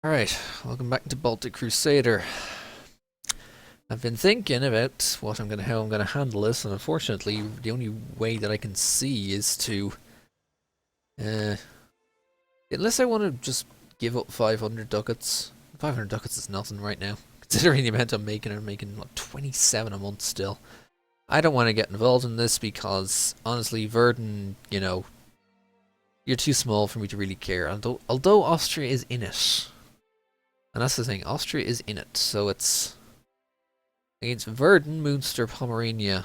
Alright, welcome back to Baltic Crusader. I've been thinking about how I'm gonna handle this, and unfortunately, the only way that I can see is to, uh, unless I want to just give up 500 ducats. 500 ducats is nothing right now, considering the amount I'm making like 27 a month still. I don't want to get involved in this because, honestly, Verdun, you're too small for me to really care. Although Austria is in it. And that's the thing, Austria is in it, so it's against Verdun, Munster, Pomerania,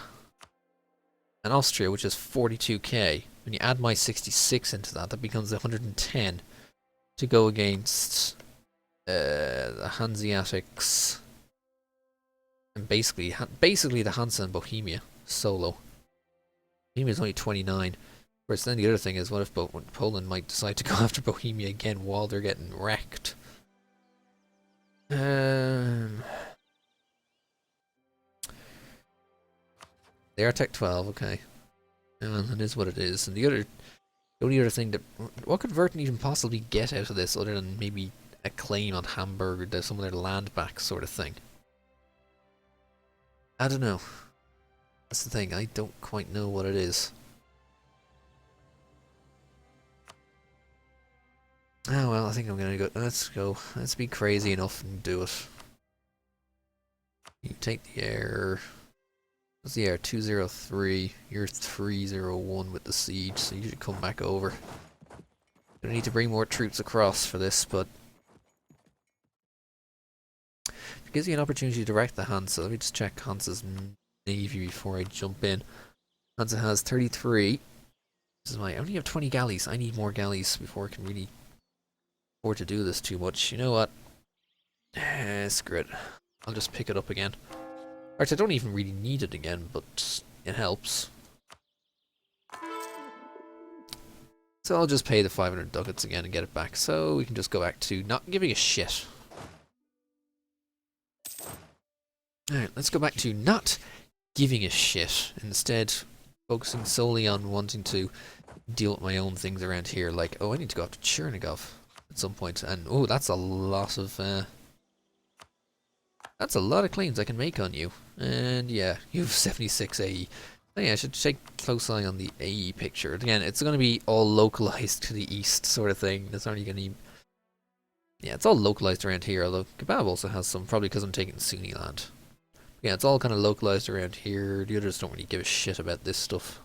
and Austria, which is 42k. When you add my 66 into that, that becomes 110 to go against the Hanseatics and basically the Hansa and Bohemia solo. Bohemia is only 29. Whereas then the other thing is, what if Poland might decide to go after Bohemia again while they're getting wrecked? They are Tech 12, okay. Well, it is what it is. And the only other thing that, what could Verton even possibly get out of this other than maybe a claim on Hamburg or some of their land back sort of thing? I don't know. That's the thing, I don't quite know what it is. Oh well, I think I'm gonna go. Let's go. Let's be crazy enough and do it. You take the air. What's the air? 203. You're 301 with the siege, so you should come back over. Gonna need to bring more troops across for this, but it gives you an opportunity to direct the Hansa. Let me just check Hansa's navy before I jump in. Hansa has 33. This is I only have 20 galleys. I need more galleys before I can really afford to do this too much. You know what? Screw it. I'll just pick it up again. Alright, I don't even really need it again, but it helps. So I'll just pay the 500 ducats again and get it back, so we can just go back to not giving a shit. Alright, let's go back to not giving a shit. Instead, focusing solely on wanting to deal with my own things around here, like, oh, I need to go up to Chernigov at some point, and oh, that's a lot of claims I can make on you. And yeah, you have 76 AE. Oh yeah, I should take a close eye on the AE picture. Again, it's going to be all localized to the east sort of thing. It's only going to be... Yeah, it's all localized around here, although Kebab also has some, probably because I'm taking Sunni land. Yeah, it's all kind of localized around here. The others don't really give a shit about this stuff.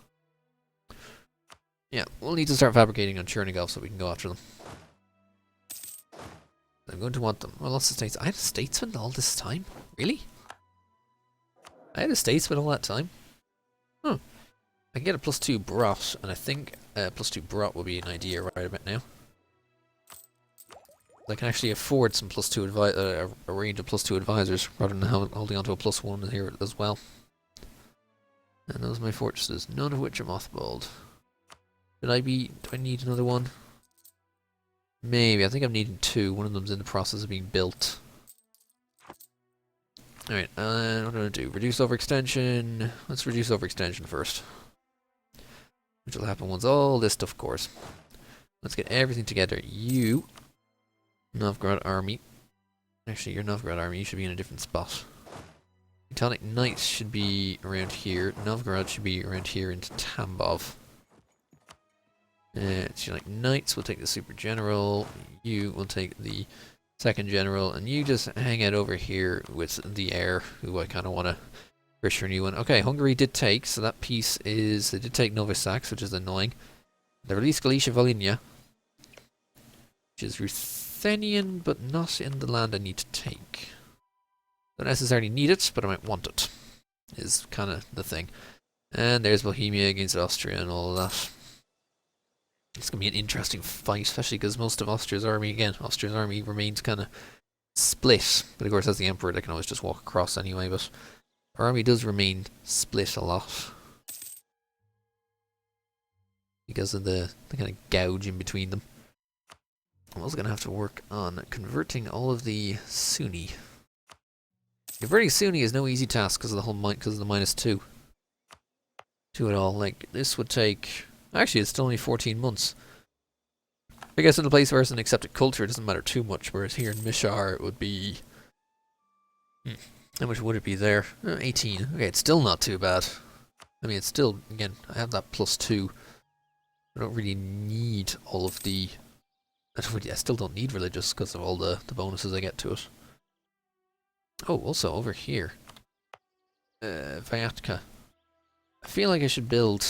Yeah, we'll need to start fabricating on Chernigov so we can go after them. I'm going to want them. Well, lots of states. I had a statesman all this time? Really? I had a statesman all that time? Huh. I can get a +2 Brot, and I think +2 Brot will be an idea right about now. I can actually afford some +2 a range of +2 advisors rather than holding onto a +1 here as well. And those are my fortresses, none of which are mothballed. Do I need another one? Maybe. I think I'm needing 2. One of them's in the process of being built. Alright, what am I going to do? Reduce overextension. Let's reduce overextension first. Which will happen once all this stuff cores. Let's get everything together. You, Novgorod army. Actually, your Novgorod army should be in a different spot. Teutonic Knights should be around here. Novgorod should be around here into Tambov. Teutonic Knights will take the Super General. You will take the Second General, and you just hang out over here with the heir, who I kind of want to push for a new one. Okay, Hungary did take, so that piece is... They did take Novi Saks, which is annoying. They released Galicia Volhynia, which is Ruthenian, but not in the land I need to take. Don't necessarily need it, but I might want it, is kind of the thing. And there's Bohemia against Austria and all of that. It's going to be an interesting fight, especially because most of Austria's army remains kind of split. But of course, as the Emperor, they can always just walk across anyway, but our army does remain split a lot. Because of the kind of gouge in between them. I'm also going to have to work on converting all of the Sunni. Converting Sunni is no easy task because of the whole because of the -2 to it all. Like, this would take... Actually, it's still only 14 months. I guess in a place where it's an accepted culture, it doesn't matter too much, whereas here in Mishar it would be... How much would it be there? 18. Okay, it's still not too bad. I mean, it's still, again, I have that +2. I don't really need all of the... I still don't need religious because of all the bonuses I get to it. Oh, also over here. Vyatka. I feel like I should build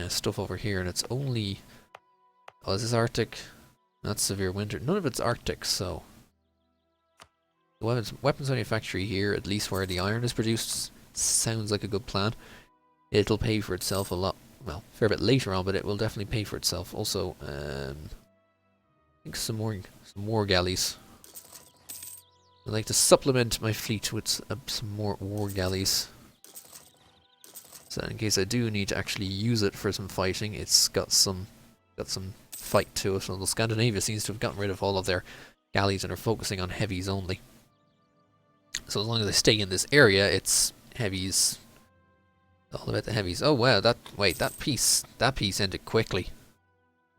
stuff over here, and it's only... Oh, is this Arctic? Not severe winter. None of it's Arctic, so... The weapons manufactory here, at least where the iron is produced, sounds like a good plan. It'll pay for itself a lot. Well, a fair bit later on, but it will definitely pay for itself. Also, I think some more galleys. I'd like to supplement my fleet with some more war galleys. So in case I do need to actually use it for some fighting, it's got some fight to it. Although Scandinavia seems to have gotten rid of all of their galleys and are focusing on heavies only. So as long as I stay in this area, it's heavies. All about the heavies. Oh wow, that piece ended quickly.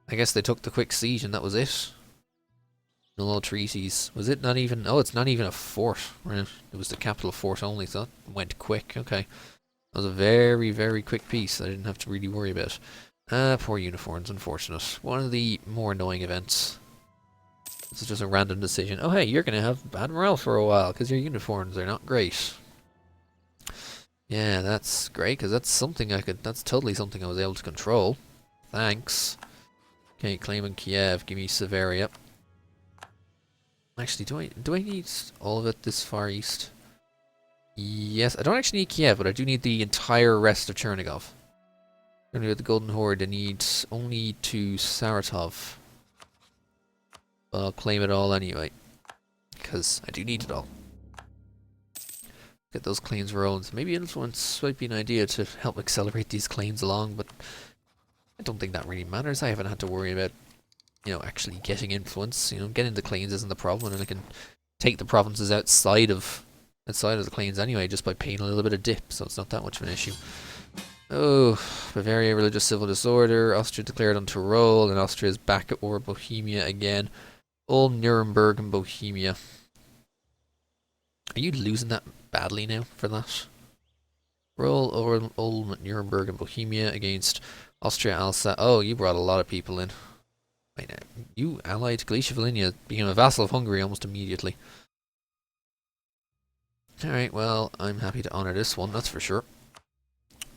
I guess they took the quick siege and that was it. No treaties. Was it not even... Oh, it's not even a fort. Right. It was the capital fort only, so that went quick. Okay. That was a very, very quick piece. I didn't have to really worry about. Poor uniforms, unfortunate. One of the more annoying events. This is just a random decision. Oh hey, you're gonna have bad morale for a while because your uniforms are not great. Yeah, that's great because that's something that's totally something I was able to control. Thanks. Okay, claiming Kiev, give me Severia. Actually, do I need all of it this far east? Yes, I don't actually need Kiev, but I do need the entire rest of Chernigov. Currently with the Golden Horde, I need only to Saratov. But I'll claim it all anyway, because I do need it all. Get those claims rolling. So maybe influence might be an idea to help accelerate these claims along, but I don't think that really matters. I haven't had to worry about, actually getting influence. Getting the claims isn't the problem, and I can take the provinces outside of the claims anyway, just by paying a little bit of dip, so it's not that much of an issue. Oh, Bavaria, religious civil disorder. Austria declared on Tyrol, and Austria is back at war with Bohemia again. All Nuremberg and Bohemia. Are you losing that badly now for that? Roll over Ulm, Nuremberg and Bohemia against Austria, Alsace. Oh, you brought a lot of people in. Wait, you allied Galicia-Volhynia, became a vassal of Hungary almost immediately. Alright, well, I'm happy to honour this one, that's for sure.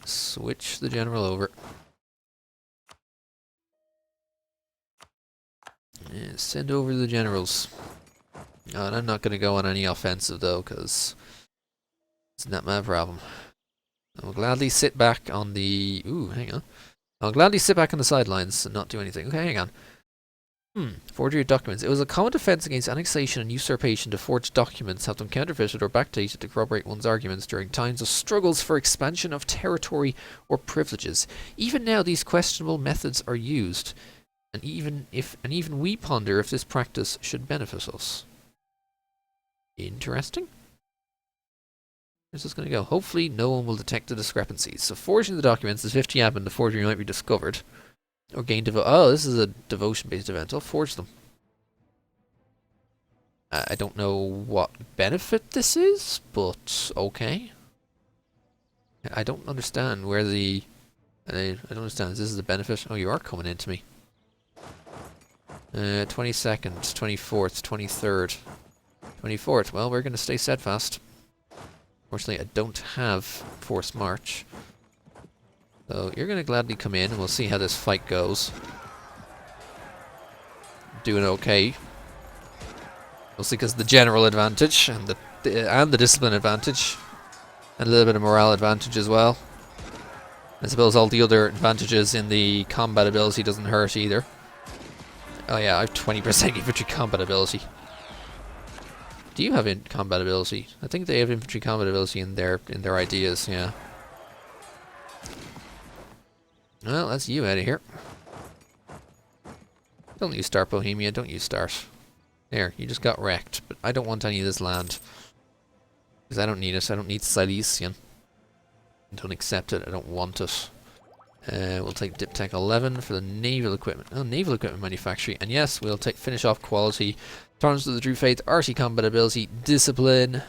Switch the general over. And send over the generals. And I'm not going to go on any offensive though, because it's not my problem. I'll gladly sit back on the... Ooh, hang on. I'll gladly sit back on the sidelines and not do anything. Okay, hang on. Forgery of documents. It was a common defense against annexation and usurpation to forge documents, have them counterfeited or backdated to corroborate one's arguments during times of struggles for expansion of territory or privileges. Even now, these questionable methods are used, and even we ponder if this practice should benefit us. Interesting. Where's this going to go? Hopefully, no one will detect the discrepancies. So, forging the documents is 50 admin. The forgery might be discovered. Or gain oh, this is a devotion-based event. I'll forge them. I don't know what benefit this is, but okay. I don't understand where the... I don't understand. This is the benefit. Oh, you are coming into me. 22nd, 24th, 23rd. 24th. Well, we're going to stay steadfast. Fortunately, I don't have forced march. So you're going to gladly come in, and we'll see how this fight goes. Doing okay. Mostly because the general advantage and the discipline advantage, and a little bit of morale advantage as well. I suppose all the other advantages in the combat ability doesn't hurt either. Oh yeah, I have 20% infantry combat ability. Do you have combat ability? I think they have infantry combat ability in their ideas. Yeah. Well, that's you out of here. Don't you start Bohemia, don't you start. There, you just got wrecked, but I don't want any of this land. Because I don't need it, I don't need Silesian. I don't accept it, I don't want it. We'll take Dip Tech 11 for the naval equipment. Oh, naval equipment manufacturing. And yes, we'll take finish off quality. Tolerance to the True Faith, RT combat ability, discipline.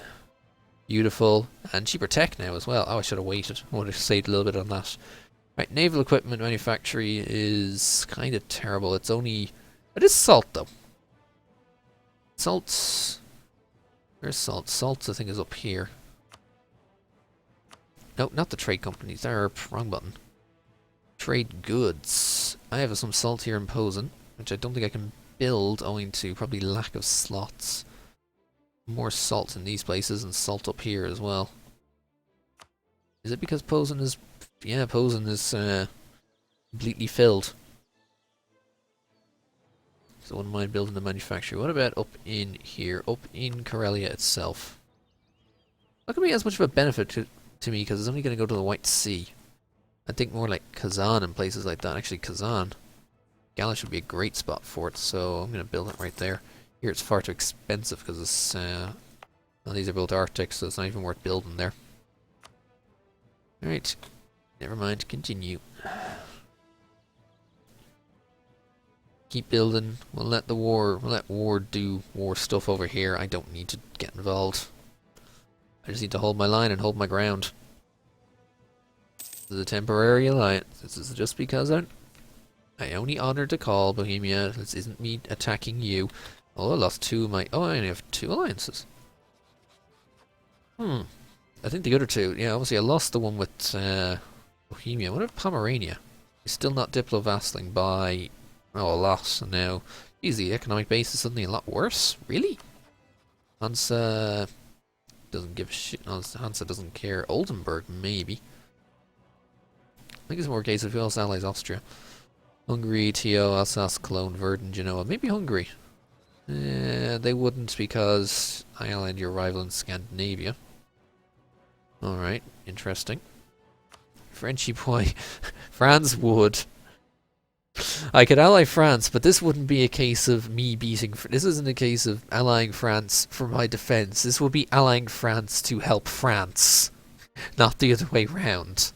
Beautiful. And cheaper tech now as well. Oh, I should have waited. I would have saved a little bit on that. Right, naval equipment manufacturing is kind of terrible. It's only... It is salt, though. Salts... Where's salt? Salts, I think, is up here. No, not the trade companies. They're wrong button. Trade goods. I have some salt here in Posen, which I don't think I can build owing to probably lack of slots. More salt in these places and salt up here as well. Is it because Posen is... Yeah, Posen is completely filled. So I wouldn't mind building the manufacturer. What about up in here? Up in Karelia itself? Not going to be as much of a benefit to me because it's only going to go to the White Sea. I think more like Kazan and places like that. Actually, Kazan. Galish would be a great spot for it, so I'm going to build it right there. Here it's far too expensive because it's... well, these are built Arctic, so it's not even worth building there. Alright. Never mind. Continue. Keep building. We'll let war do war stuff over here. I don't need to get involved. I just need to hold my line and hold my ground. This is a temporary alliance. This is just because I only honor the call, Bohemia. This isn't me attacking you. Oh, I lost two of my... Oh, I only have 2 alliances. I think the other 2... Yeah, obviously I lost the one with Bohemia. What about Pomerania? He's still not diplo-vassalling by... Oh, a loss. And now... Geez, the economic base is suddenly a lot worse? Really? Hansa... doesn't give a shit. Hansa doesn't care. Oldenburg, maybe. I think it's more a case of who else allies Austria. Hungary, TO, Alsace, Cologne, Verdun, Genoa. Maybe Hungary. They wouldn't because I allied your rival in Scandinavia. Alright, interesting. Frenchy boy. France would. I could ally France, but this wouldn't be a case of me beating... This isn't a case of allying France for my defense. This would be allying France to help France. Not the other way round.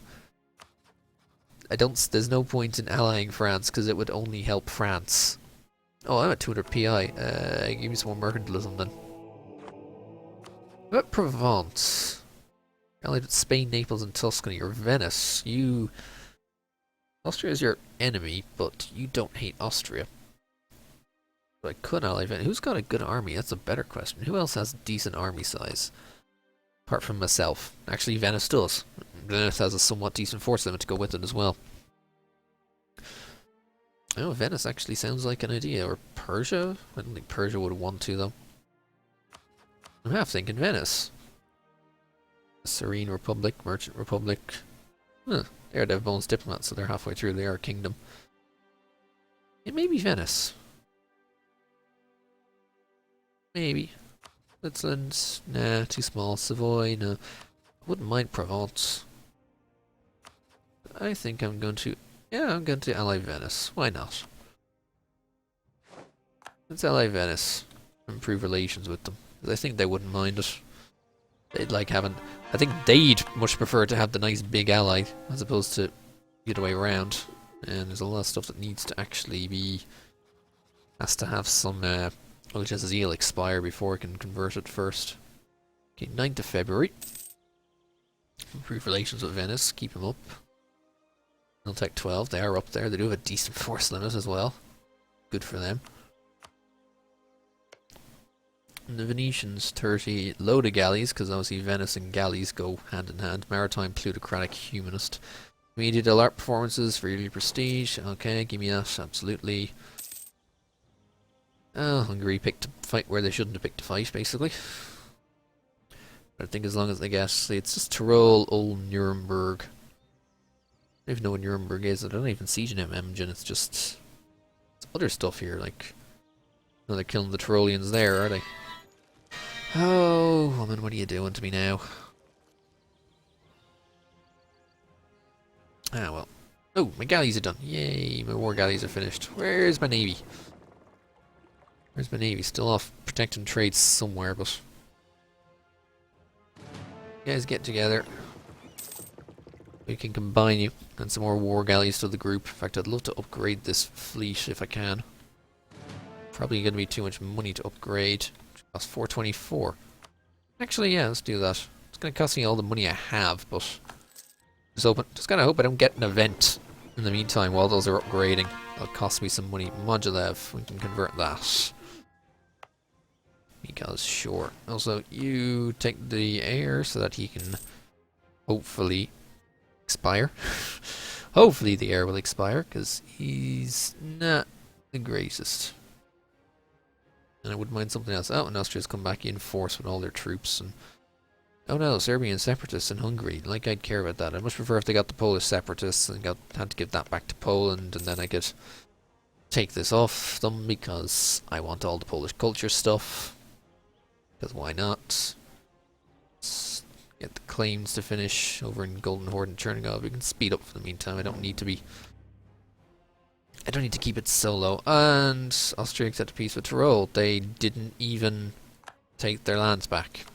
There's no point in allying France because it would only help France. Oh, I'm at 200 PI. Give me some more mercantilism then. What about Provence? Allied with Spain, Naples, and Tuscany, or Venice. Austria is your enemy, but you don't hate Austria. But I could ally Venice. Who's got a good army? That's a better question. Who else has a decent army size? Apart from myself. Actually, Venice does. Venice has a somewhat decent force limit to go with it as well. Oh, Venice actually sounds like an idea. Or Persia? I don't think Persia would want to, though. I'm half thinking Venice. Serene Republic, Merchant Republic. Huh, they're Devbon's diplomats, so they're halfway through. They are a kingdom. It may be Venice. Maybe. Switzerland, nah, too small. Savoy, no. I wouldn't mind Provence. I think I'm going to... Yeah, I'm going to ally Venice. Why not? Let's ally Venice. Improve relations with them. I think they wouldn't mind it. They'd like having... I think they'd much prefer to have the nice big ally as opposed to the other way around. And there's a lot of stuff that needs to actually be... Has to have some... Well, it has zeal expire before it can convert it first. Okay, 9th of February. Improve relations with Venice. Keep them up. They'll take 12. They are up there. They do have a decent force limit as well. Good for them. And the Venetians, 30. Load of galleys, because obviously Venice and galleys go hand in hand. Maritime, plutocratic, humanist. Immediate art performances for yearly prestige. Okay, give me that. Absolutely. Oh, Hungary picked to fight where they shouldn't have picked to fight, basically. But I think as long as they get... It's just Tyrol, Old Nuremberg. I don't even know what Nuremberg is. I don't even siege in Emgen. It's just... It's other stuff here, like... No, they're killing the Tyroleans there, are they? Oh, woman, what are you doing to me now? Ah, well. Oh, my galleys are done. Yay, my war galleys are finished. Where's my navy? Where's my navy? Still off protecting trade somewhere, but... You guys get together. We can combine you and some more war galleys to the group. In fact, I'd love to upgrade this fleet if I can. Probably going to be too much money to upgrade. Cost 424. Actually, yeah, let's do that. It's going to cost me all the money I have, but just kind of hope I don't get an event in the meantime while those are upgrading. It'll cost me some money. Modulev, we can convert that. Because, sure. Also, you take the heir so that he can hopefully expire. Hopefully the heir will expire, because he's not the greatest. And I wouldn't mind something else. Oh, and Austria's come back in force with all their troops. And oh no, Serbian separatists in Hungary. Like, I'd care about that. I'd much prefer if they got the Polish separatists and had to give that back to Poland, and then I could take this off them because I want all the Polish culture stuff. Because why not? Let's get the claims to finish over in Golden Horde and Chernigov. We can speed up for the meantime. I don't need to keep it so low. And Austria accepted peace with Tyrol. They didn't even take their lands back.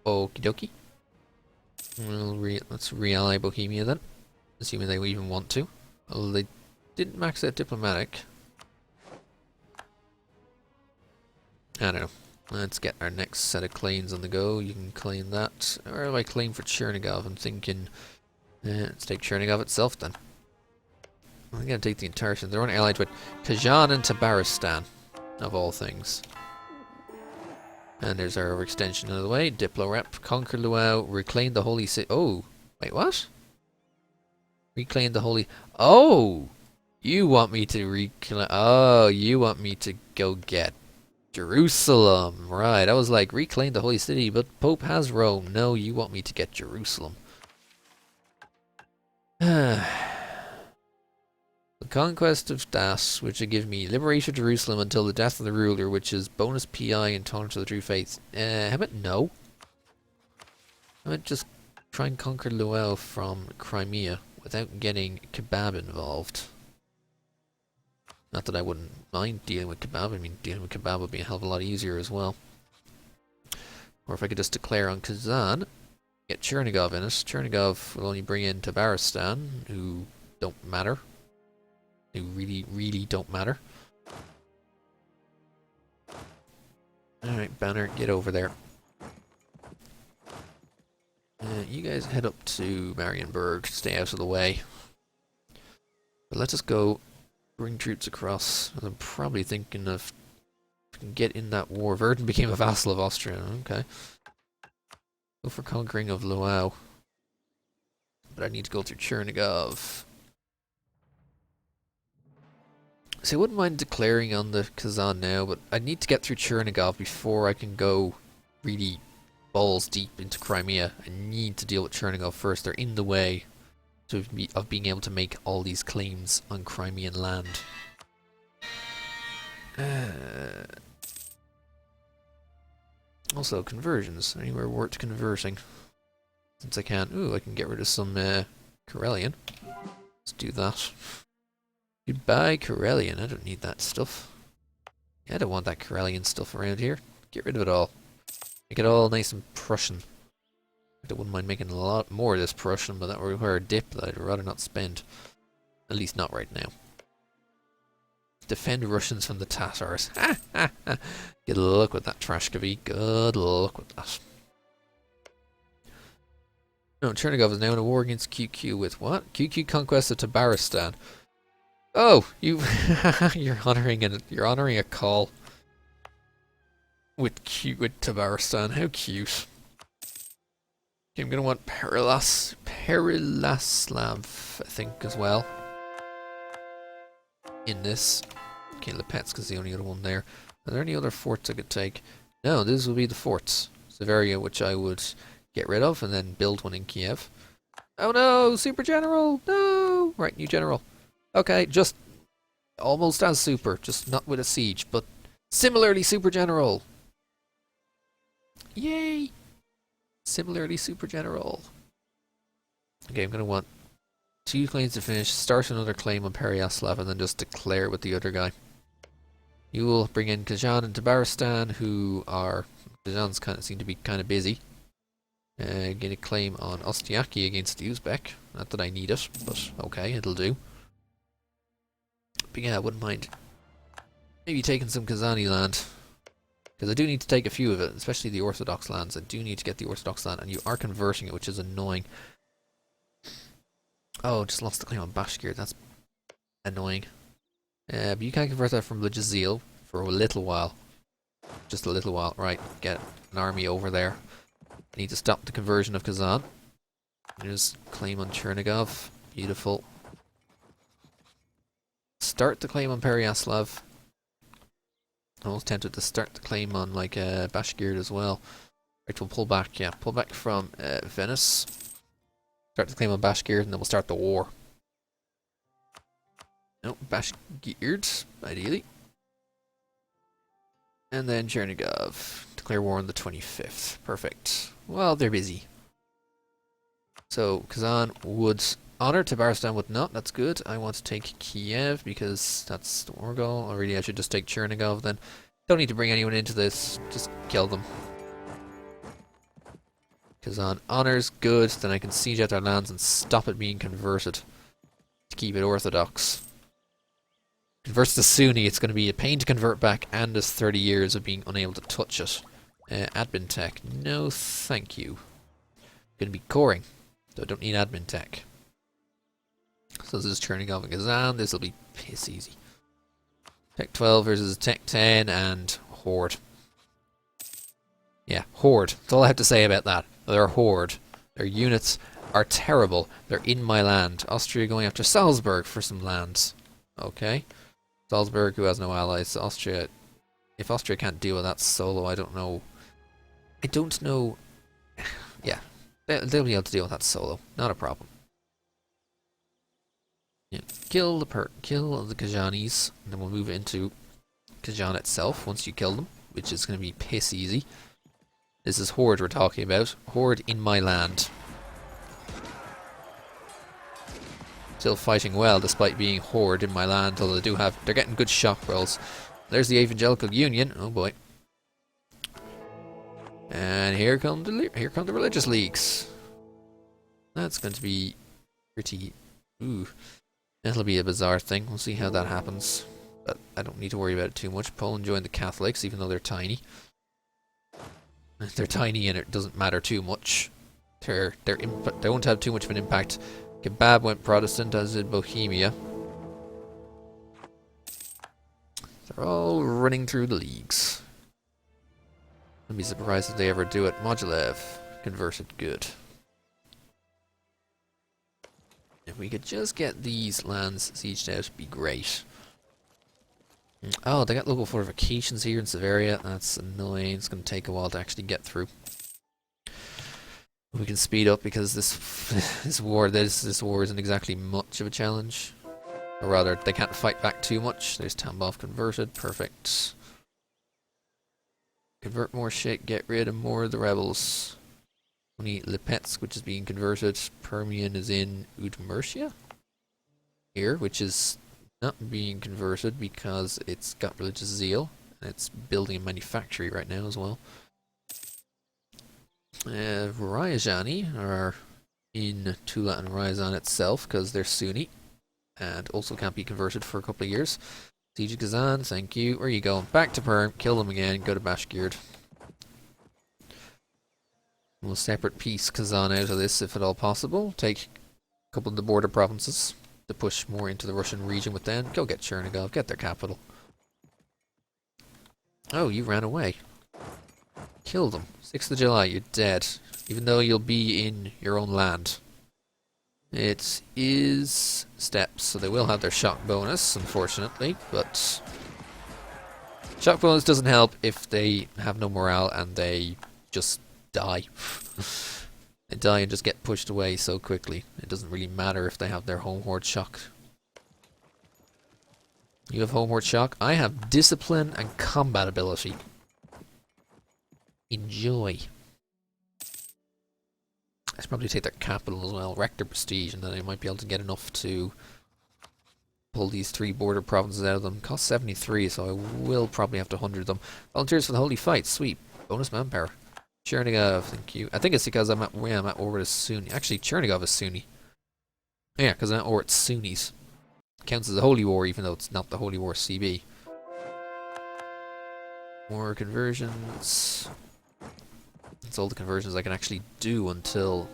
Okie dokie. Let's re-ally Bohemia then. Assuming they even want to. Well, they didn't max out diplomatic. I don't know. Let's get our next set of claims on the go. You can claim that. Or do I claim for Chernigov? I'm thinking, let's take Chernigov itself then. I'm going to take the entire thing. They're only allied with Kazan and Tabaristan, of all things. And there's our overextension out of the way. Diplo rep, conquer Luau, reclaim the holy city. Oh, wait, what? Reclaim the holy. Oh, you want me to reclaim? Oh, you want me to go get Jerusalem, right? I was like, reclaim the holy city, but Pope has Rome. No, you want me to get Jerusalem. The conquest of Das, which would give me liberation of Jerusalem until the death of the ruler, which is bonus PI and tolerance of the true faith. How about no? How about just try and conquer Luau from Crimea without getting Kebab involved? Not that I wouldn't mind dealing with Kebab. I mean, dealing with Kebab would be a hell of a lot easier as well. Or if I could just declare on Kazan, get Chernigov in it. Chernigov will only bring in Tabaristan, who don't matter. Who really, really don't matter. Alright, Banner, get over there. You guys head up to Marienburg, stay out of the way. But let us go bring troops across. I'm probably thinking of if we can get in that war. Verdun became a vassal of Austria. Okay. Go for conquering of Luau. But I need to go through Chernigov. So I wouldn't mind declaring on the Kazan now, but I need to get through Chernigov before I can go really balls deep into Crimea. I need to deal with Chernigov first. They're in the way of being able to make all these claims on Crimean land. Also, conversions. Anywhere worth converting. Since I can. Ooh, I can get rid of some Karelian. Let's do that. Goodbye, Karelian. I don't need that stuff. Yeah, I don't want that Karelian stuff around here. Get rid of it all. Make it all nice and Prussian. I wouldn't mind making a lot more of this Prussian, but that would require a dip that I'd rather not spend. At least not right now. Defend Russians from the Tatars. Ha ha ha! Good luck with that, Trashkovy. Good luck with that. No, Chernigov is now in a war against QQ with what? QQ conquest of Tabaristan. Oh, you're honoring a call with Tabaristan. How cute. Okay, I'm gonna want Perilaslav, I think, as well. In this. Okay, Lipetsk is the only other one there. Are there any other forts I could take? No, these will be the forts. Severia, which I would get rid of and then build one in Kiev. Oh no, Super General! No! Right, new General. Okay, just almost as super, just not with a siege, but similarly Super General. Yay! Similarly Super General. Okay, I'm going to want 2 claims to finish, start another claim on Peryaslav, and then just declare with the other guy. You will bring in Kazan and Tabaristan, who are... Kazan's seem to be kind of busy. Get a claim on Ostiaki against the Uzbek. Not that I need it, but okay, it'll do. But yeah, I wouldn't mind maybe taking some Kazani land. Because I do need to take a few of it, especially the Orthodox lands. I do need to get the Orthodox land, and you are converting it, which is annoying. Oh, just lost the claim on Bashkir. That's annoying. But you can convert that from Lajazil for a little while. Just a little while. Right, get an army over there. I need to stop the conversion of Kazan. There's claim on Chernigov. Beautiful. Start the claim on Peryaslav. I'm almost tempted to start the claim on like Bashkir as well. Right, we'll pull back. Yeah, pull back from Venice. Start the claim on Bashkir, and then we'll start the war. No, Bashkir, ideally. And then Chernigov. Declare war on the 25th. Perfect. Well, they're busy. So, Kazan would honor, Tabaristan would not. That's good. I want to take Kiev because that's the war goal. Or really, I should just take Chernigov then. Don't need to bring anyone into this. Just kill them. Kazan honors, good. Then I can siege out their lands and stop it being converted. To keep it orthodox. Converts to Sunni, it's going to be a pain to convert back, and there's 30 years of being unable to touch it. Admin tech, no thank you. Going to be coring, so I don't need admin tech. So this is Chernigov and Kazan, this will be piss easy. Tech 12 versus Tech 10 and Horde. Yeah, Horde, that's all I have to say about that. They're Horde. Their units are terrible, they're in my land. Austria going after Salzburg for some lands. Okay. Salzburg, who has no allies. Austria, if Austria can't deal with that solo, I don't know. I don't know. Yeah, they'll be able to deal with that solo. Not a problem. Yeah, kill the Kajanis, and then we'll move into Kajan itself once you kill them, which is going to be piss easy. This is Horde we're talking about. Horde in my land. Still fighting well despite being Horde in my land, although they're getting good shock rolls. There's the Evangelical Union. Oh boy. And here come the religious leagues. That's going to be pretty. Ooh, that'll be a bizarre thing. We'll see how that happens. But I don't need to worry about it too much. Poland joined the Catholics, even though they're tiny. They're tiny, and it doesn't matter too much. They won't have too much of an impact. Kebab went Protestant, as did Bohemia. They're all running through the leagues. I'd be surprised if they ever do it. Modulev converted, good. If we could just get these lands sieged out, it'd be great. Oh, they got local fortifications here in Severia. That's annoying. It's going to take a while to actually get through. We can speed up because this war isn't exactly much of a challenge. Or rather, they can't fight back too much. There's Tambov converted, perfect. Convert more shit, get rid of more of the rebels. Only Lipetsk, which is being converted. Permian is in Udmurtia here, which is not being converted because it's got religious zeal. And it's building a manufactory right now as well. Ryazani are in Tula and Ryazan itself because they're Sunni and also can't be converted for a couple of years. Siege of Kazan, thank you. Where are you going? Back to Perm, kill them again, go to Bashkir. We'll separate piece Kazan out of this if at all possible. Take a couple of the border provinces to push more into the Russian region with them. Go get Chernigov, get their capital. Oh, you ran away. Kill them. 6th of July, you're dead. Even though you'll be in your own land. It is steppes, so they will have their shock bonus, unfortunately, but shock bonus doesn't help if they have no morale and they just die. They die and just get pushed away so quickly. It doesn't really matter if they have their home horde shock. You have home horde shock. I have discipline and combat ability. Enjoy. I should probably take their capital as well, wreck their prestige, and then I might be able to get enough to pull these 3 border provinces out of them. Cost 73, so I will probably have to 100 them. Volunteers for the Holy Fight, sweet. Bonus manpower. Chernigov, thank you. I think it's because I'm at war with a Sunni. Actually, Chernigov is Sunni. Yeah, because I'm at war with Sunnis. Counts as a holy war, even though it's not the holy war CB. More conversions. That's all the conversions I can actually do until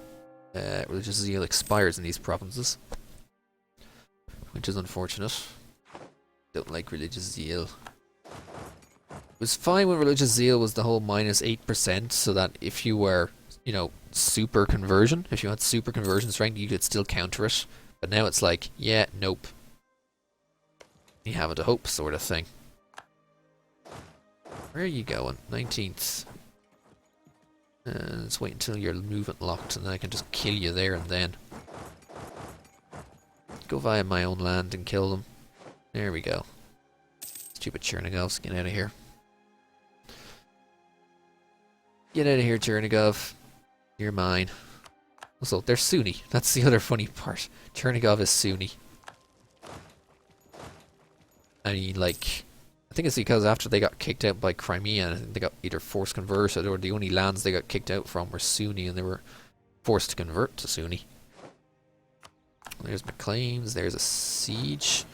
religious zeal expires in these provinces, which is unfortunate. Don't like religious zeal. It was fine when religious zeal was the whole -8%, so that if you were, you know, super conversion, if you had super conversion strength, you could still counter it. But now it's like, yeah, nope. You haven't a hope, sort of thing. Where are you going? 19th. Let's wait until your movement locked, and then I can just kill you there and then. Go via my own land and kill them. There we go. Stupid Chernigovs, get out of here. Get out of here, Chernigov. You're mine. Also, they're Sunni. That's the other funny part. Chernigov is Sunni. I mean, like, I think it's because after they got kicked out by Crimea, I think they got either forced converted, or the only lands they got kicked out from were Sunni, and they were forced to convert to Sunni. There's my claims. There's a siege.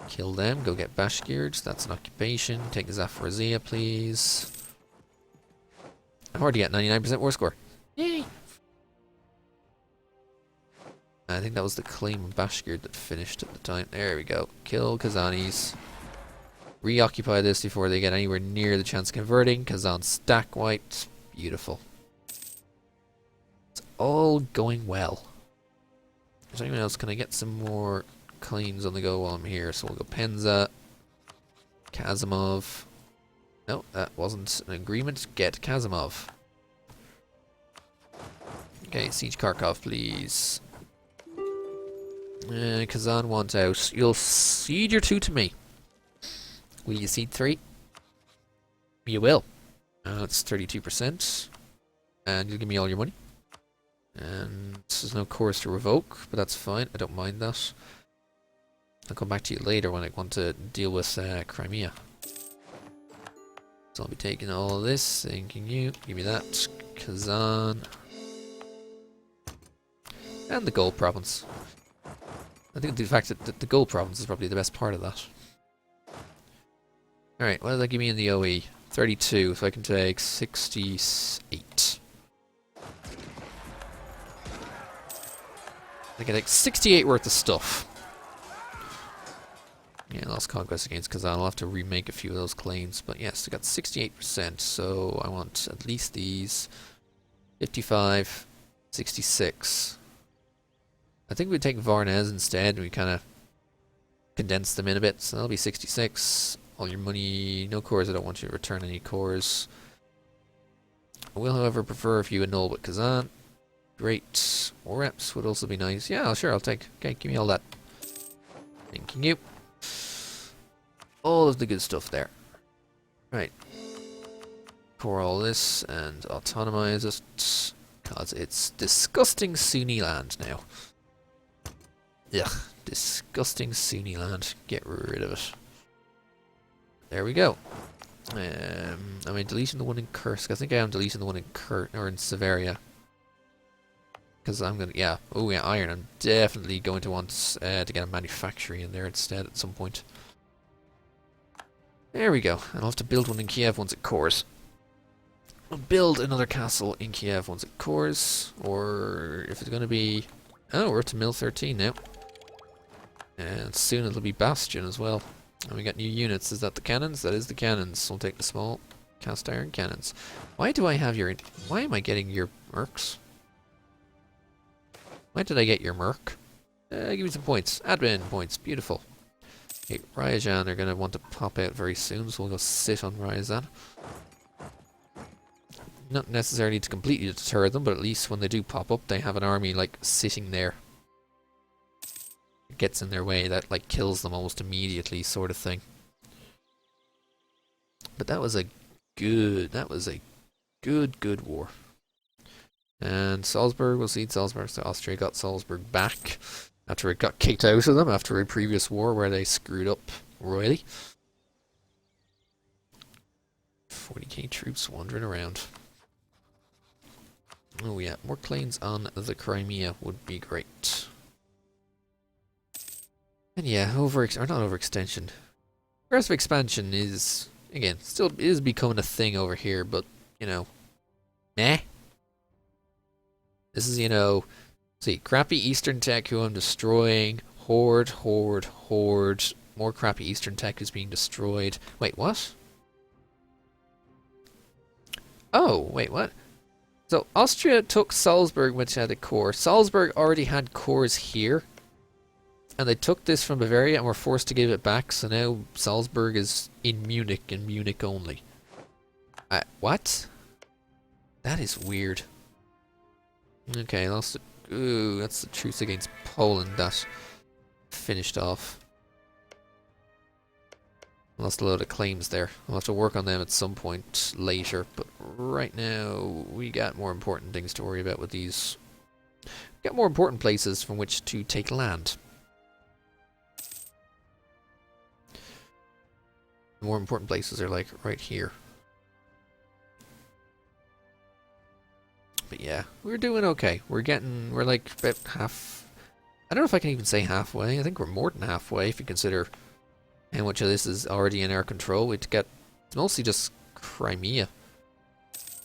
Kill them. Go get Bashkirs. That's an occupation. Take Zaporizhia, please. I'm already at 99% war score. Yay! I think that was the claim of Bashkir that finished at the time. There we go. Kill Kazanis. Reoccupy this before they get anywhere near the chance of converting. Kazan stack wiped. Beautiful. It's all going well. Is there anyone else? Can I get some more claims on the go while I'm here? So we'll go Penza. Kazimov. No, that wasn't an agreement. Get Kazimov. Okay, Siege Kharkov, please. Kazan want out. You'll cede your 2 to me. Will you cede 3? You will. It's 32%. And you'll give me all your money. And there's no course to revoke, but that's fine. I don't mind that. I'll come back to you later when I want to deal with Crimea. So I'll be taking all of this, thanking you. Give me that. Kazan. And the gold province. I think the fact that the gold province is probably the best part of that. Alright, what does that give me in the OE? 32, so I can take 68. I can take 68 worth of stuff. Yeah, lost conquest against Kazan. I'll have to remake a few of those claims. But yes, I got 68%, so I want at least these. 55, 66. I think we'd take Varnez instead. We kind of condense them in a bit. So that'll be 66. All your money. No cores. I don't want you to return any cores. I will, however, prefer if you annul with Kazan. Great. War reps would also be nice. Yeah, sure, I'll take. Okay, give me all that. Thanking you. All of the good stuff there. Right. Core all this and autonomize it. Because it's disgusting Sunni land now. Ugh. Disgusting Sunni land. Get rid of it. There we go. Am I deleting the one in Kursk? I think I am deleting the one in or in Severia. Because I'm gonna, yeah. Oh yeah, iron. I'm definitely going to want to get a manufactory in there instead at some point. There we go. And I'll have to build one in Kiev once it cores. I'll build another castle in Kiev once it cores. Or if it's going to be... Oh, we're up to Mill 13 now. And soon it'll be Bastion as well. And we got new units. Is that the cannons? That is the cannons. We'll take the small cast iron cannons. Why do I have your... Why am I getting your mercs? Why did I get your merc? Give me some points. Admin points. Beautiful. Okay, Ryazan are going to want to pop out very soon, so we'll go sit on Ryazan. Not necessarily to completely deter them, but at least when they do pop up, they have an army, like, sitting there. It gets in their way, that, like, kills them almost immediately, sort of thing. But that was a good war. And Salzburg, we'll see Salzburg, so Austria got Salzburg back. After it got kicked out of them after a previous war where they screwed up royally. 40k troops wandering around. Oh yeah, more claims on the Crimea would be great. And yeah, not overextension. Aggressive expansion is, again, still is becoming a thing over here, but, you know, meh. This is, you know, see, crappy Eastern tech who I'm destroying. Horde. More crappy Eastern tech is being destroyed. Wait, what? Oh, wait, what? So Austria took Salzburg, which had a core. Salzburg already had cores here. And they took this from Bavaria and were forced to give it back, so now Salzburg is in Munich and Munich only. What? That is weird. Okay, that's the truce against Poland that finished off. Lost a load of claims there. I'll have to work on them at some point later, but right now we got more important things to worry about with these. We got more important places from which to take land. The more important places are like right here. But yeah, we're doing okay. We're like about half. I don't know if I can even say halfway. I think we're more than halfway if you consider how much of this is already in our control. We'd get mostly just Crimea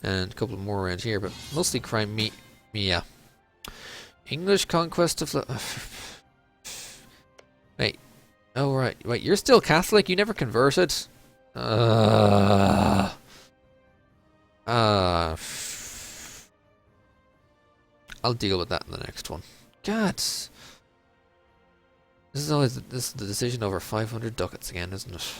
and a couple more around here, but mostly Crimea. English conquest of wait. Oh right, wait. You're still Catholic. You never converted. I'll deal with that in the next one. God. This is the decision over 500 ducats again, isn't it?